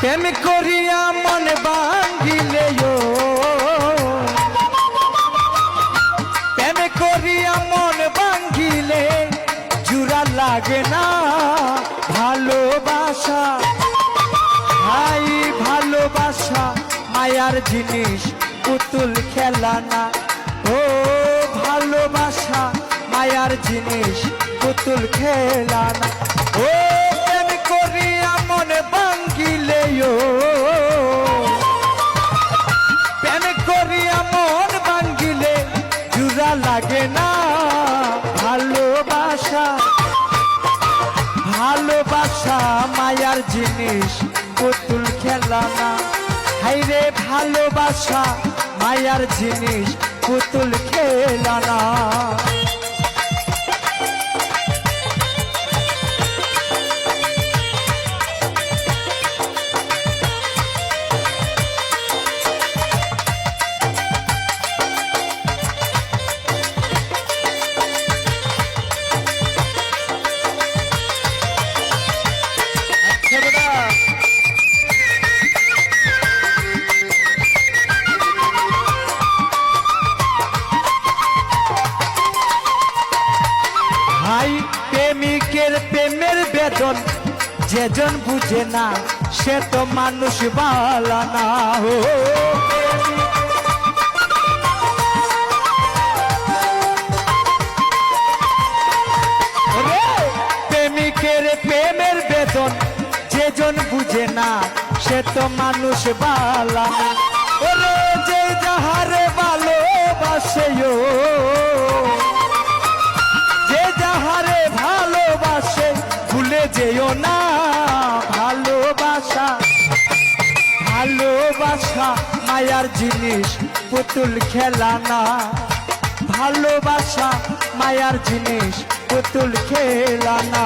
প্রেম করিয়া মন ভাঙ্গিলে প্রেম করিয়া মন ভাঙ্গিলে জুড়া লাগে না ভালোবাসা। ভাই ভালোবাসা মায়ার জিনিস পুতুল খেলা না। ও ভালোবাসা মায়ার জিনিস পুতুল খেলা না। ও প্রেম করিয়া মন ভাঙ্গিলে প্রেম করিয়া মন ভাঙ্গিলে জুড়া লাগে না ভালোবাসা। ভালোবাসা মায়ার জিনিস পুতুল খেলা না। হাইরে ভালোবাসা মায়ার জিনিস পুতুল খেলা না। ভাই প্রেমিকের প্রেমের বেদন যেজন বুঝে না সে তো মানুষ বালা না। ও প্রেমিকের প্রেমের বেদন যেজন বুঝে না সে তো মানুষ বালা না। ওরে যে যাহারে ভালোবাসে যে যাহারে ভালোবাসে ভুলে যেও না ভালোবাসা। ভালোবাসা মায়ার জিনিস পুতুল খেলা না। ভালোবাসা মায়ার জিনিস পুতুল খেলা না।